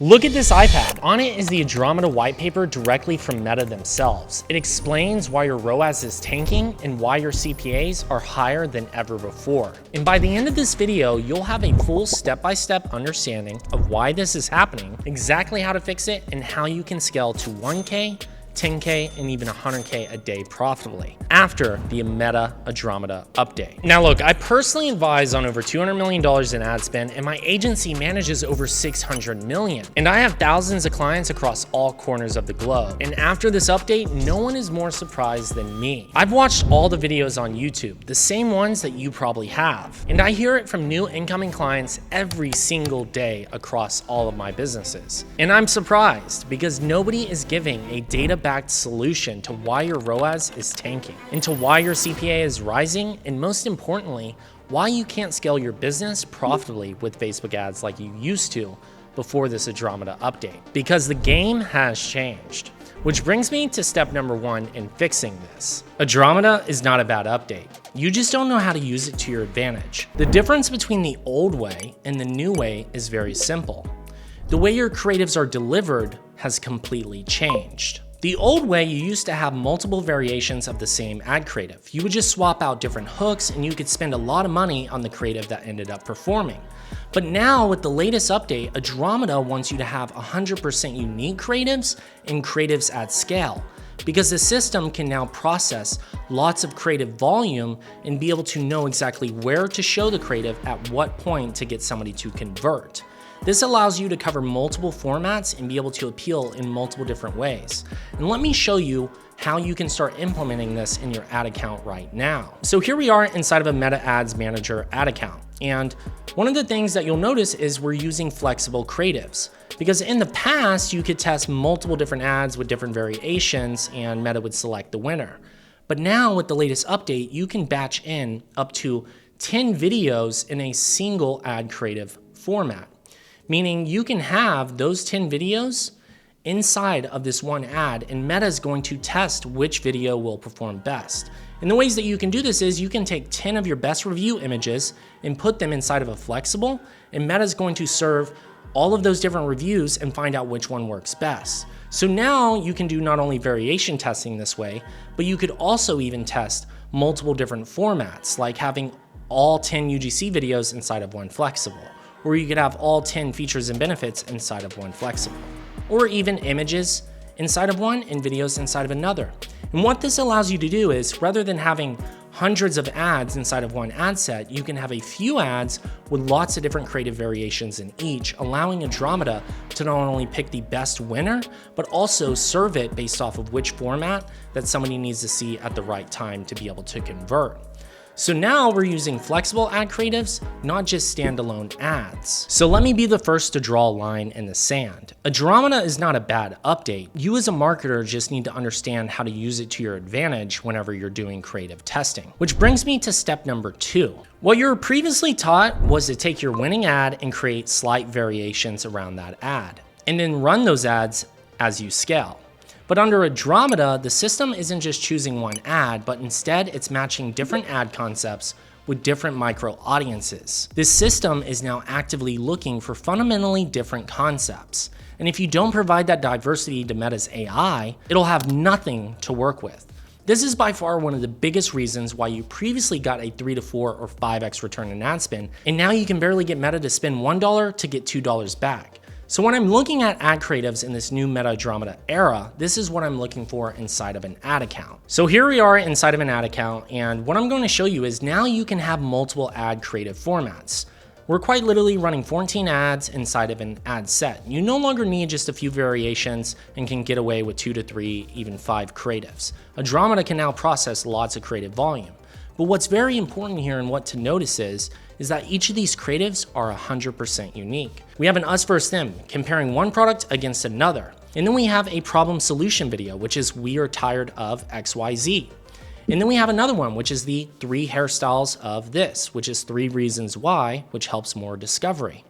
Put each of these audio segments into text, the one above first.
Look at this iPad. On it is the Andromeda white paper directly from Meta themselves. It explains why your ROAS is tanking and why your CPAs are higher than ever before. And by the end of this video, you'll have a full step-by-step understanding of why this is happening, exactly how to fix it, and how you can scale to 1K, 10K, and even 100K a day profitably after the Meta Andromeda update. Now look, I personally advise on over $200 million in ad spend, and my agency manages over 600 million. And I have thousands of clients across all corners of the globe. And after this update, no one is more surprised than me. I've watched all the videos on YouTube, the same ones that you probably have. And I hear it from new incoming clients every single day across all of my businesses. And I'm surprised because nobody is giving a data-backed solution to why your ROAS is tanking, and to why your CPA is rising, and most importantly, why you can't scale your business profitably with Facebook ads like you used to before this Andromeda update. Because the game has changed. Which brings me to step number 1 in fixing this. Andromeda is not a bad update. You just don't know how to use it to your advantage. The difference between the old way and the new way is very simple. The way your creatives are delivered has completely changed. The old way, you used to have multiple variations of the same ad creative. You would just swap out different hooks and you could spend a lot of money on the creative that ended up performing. But now with the latest update, Andromeda wants you to have 100% unique creatives and creatives at scale, because the system can now process lots of creative volume and be able to know exactly where to show the creative at what point to get somebody to convert. This allows you to cover multiple formats and be able to appeal in multiple different ways. And let me show you how you can start implementing this in your ad account right now. So here we are inside of a Meta Ads Manager ad account. And one of the things that you'll notice is we're using flexible creatives, because in the past you could test multiple different ads with different variations and Meta would select the winner. But now with the latest update, you can batch in up to 10 videos in a single ad creative format. Meaning you can have those 10 videos inside of this one ad, and Meta is going to test which video will perform best. And the ways that you can do this is you can take 10 of your best review images and put them inside of a flexible, and Meta is going to serve all of those different reviews and find out which one works best. So now you can do not only variation testing this way, but you could also even test multiple different formats, like having all 10 UGC videos inside of one flexible. Or you could have all 10 features and benefits inside of one flexible, or even images inside of one and videos inside of another. And what this allows you to do is, rather than having hundreds of ads inside of one ad set, you can have a few ads with lots of different creative variations in each, allowing Andromeda to not only pick the best winner, but also serve it based off of which format that somebody needs to see at the right time to be able to convert. So now we're using flexible ad creatives, not just standalone ads. So let me be the first to draw a line in the sand. Andromeda is not a bad update. You as a marketer just need to understand how to use it to your advantage whenever you're doing creative testing. Which brings me to step number 2. What you were previously taught was to take your winning ad and create slight variations around that ad, and then run those ads as you scale. But under Andromeda, the system isn't just choosing one ad, but instead it's matching different ad concepts with different micro audiences. This system is now actively looking for fundamentally different concepts. And if you don't provide that diversity to Meta's AI, it'll have nothing to work with. This is by far one of the biggest reasons why you previously got a 3 to 4 or 5x return in ad spend, and now you can barely get Meta to spend $1 to get $2 back. So when I'm looking at ad creatives in this new Meta Andromeda era, this is what I'm looking for inside of an ad account. So here we are inside of an ad account, and what I'm going to show you is now you can have multiple ad creative formats. We're quite literally running 14 ads inside of an ad set. You no longer need just a few variations and can get away with 2 to 3, even 5 creatives. Andromeda can now process lots of creative volume. But what's very important here and what to notice is that each of these creatives are 100% unique. We have an us versus them, comparing one product against another. And then we have a problem solution video, which is we are tired of XYZ. And then we have another one, which is the 3 hairstyles of this, which is 3 reasons why, which helps more discovery.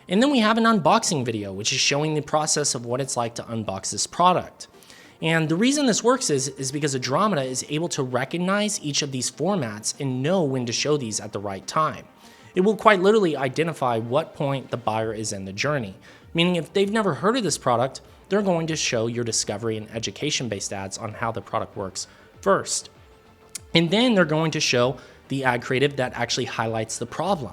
And then we have an unboxing video, which is showing the process of what it's like to unbox this product. And the reason this works is because Andromeda is able to recognize each of these formats and know when to show these at the right time. It will quite literally identify what point the buyer is in the journey, meaning if they've never heard of this product, they're going to show your discovery and education-based ads on how the product works first. And then they're going to show the ad creative that actually highlights the problem.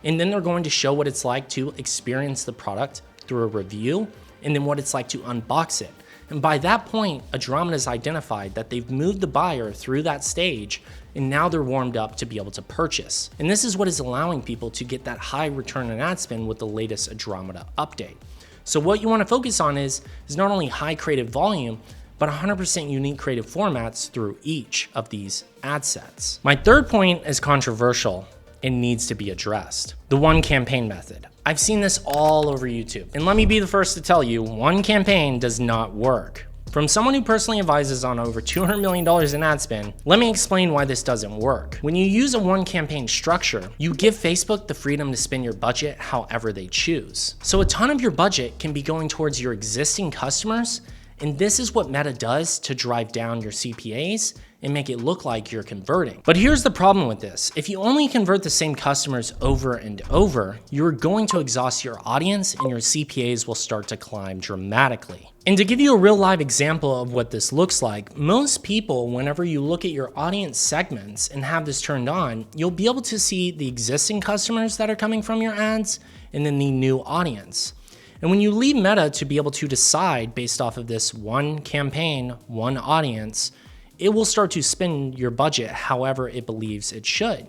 And then they're going to show what it's like to experience the product through a review, and then what it's like to unbox it. And by that point, Andromeda's identified that they've moved the buyer through that stage, and now they're warmed up to be able to purchase. And this is what is allowing people to get that high return on ad spend with the latest Andromeda update. So what you want to focus on is not only high creative volume, but 100% unique creative formats through each of these ad sets. My third point is controversial and needs to be addressed. The one campaign method. I've seen this all over YouTube, and let me be the first to tell you, one campaign does not work. From someone who personally advises on over $200 million in ad spend, let me explain why this doesn't work. When you use a one campaign structure, you give Facebook the freedom to spend your budget however they choose. So a ton of your budget can be going towards your existing customers, and this is what Meta does to drive down your CPAs and make it look like you're converting. But here's the problem with this. If you only convert the same customers over and over, you're going to exhaust your audience and your CPAs will start to climb dramatically. And to give you a real live example of what this looks like, most people, whenever you look at your audience segments and have this turned on, you'll be able to see the existing customers that are coming from your ads and then the new audience. And when you leave Meta to be able to decide based off of this one campaign, one audience, it will start to spend your budget however it believes it should.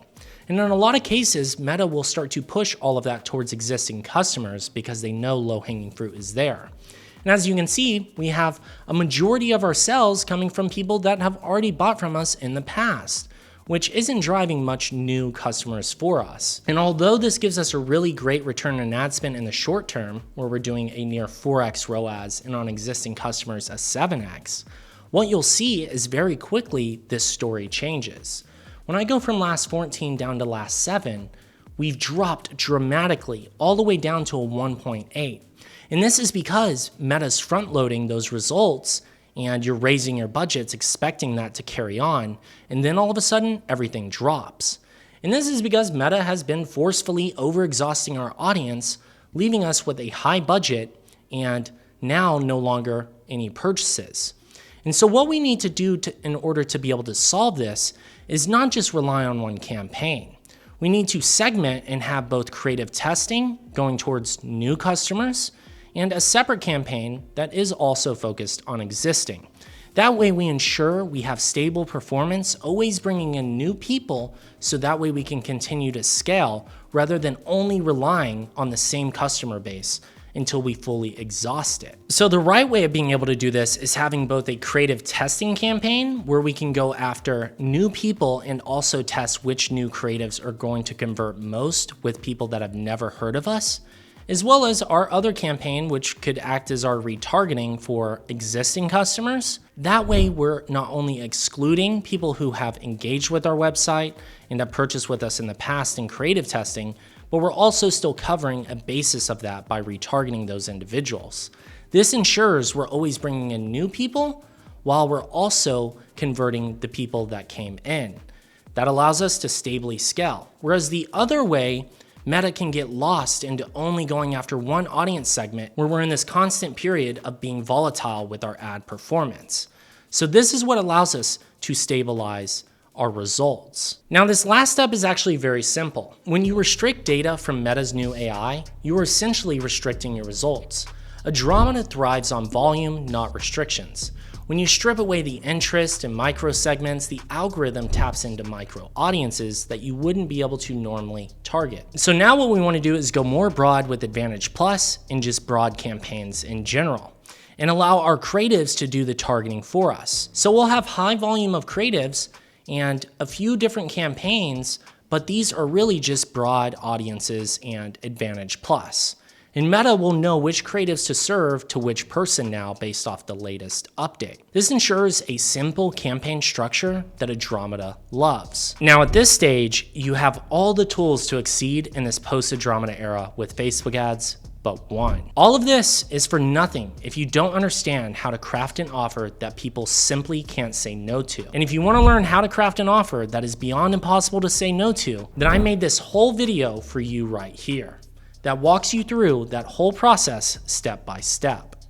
And in a lot of cases, Meta will start to push all of that towards existing customers because they know low-hanging fruit is there. And as you can see, we have a majority of our sales coming from people that have already bought from us in the past, which isn't driving much new customers for us. And although this gives us a really great return on ad spend in the short term, where we're doing a near 4x ROAS and on existing customers a 7x, what you'll see is very quickly this story changes. When I go from last 14 down to last 7, we've dropped dramatically all the way down to a 1.8. And this is because Meta's front loading those results and you're raising your budgets expecting that to carry on, and then all of a sudden everything drops. And this is because Meta has been forcefully over-exhausting our audience, leaving us with a high budget and now no longer any purchases. And so what we need to do in order to be able to solve this is not just rely on one campaign. We need to segment and have both creative testing going towards new customers and a separate campaign that is also focused on existing. That way we ensure we have stable performance, always bringing in new people, so that way we can continue to scale rather than only relying on the same customer base until we fully exhaust it. So the right way of being able to do this is having both a creative testing campaign where we can go after new people and also test which new creatives are going to convert most with people that have never heard of us, as well as our other campaign, which could act as our retargeting for existing customers. That way, we're not only excluding people who have engaged with our website and have purchased with us in the past in creative testing, but we're also still covering a basis of that by retargeting those individuals. This ensures we're always bringing in new people while we're also converting the people that came in. That allows us to stably scale. Whereas the other way, Meta can get lost into only going after one audience segment where we're in this constant period of being volatile with our ad performance. So this is what allows us to stabilize our results. Now, this last step is actually very simple. When you restrict data from Meta's new AI, you are essentially restricting your results. Andromeda thrives on volume, not restrictions. When you strip away the interest and micro segments, the algorithm taps into micro audiences that you wouldn't be able to normally target. So now what we want to do is go more broad with Advantage Plus and just broad campaigns in general, and allow our creatives to do the targeting for us. So we'll have high volume of creatives and a few different campaigns, but these are really just broad audiences and Advantage Plus. And Meta will know which creatives to serve to which person now based off the latest update. This ensures a simple campaign structure that Andromeda loves. Now at this stage, you have all the tools to exceed in this post-Andromeda era with Facebook ads, but one. All of this is for nothing if you don't understand how to craft an offer that people simply can't say no to. And if you want to learn how to craft an offer that is beyond impossible to say no to, then I made this whole video for you right here. that walks you through that whole process step by step.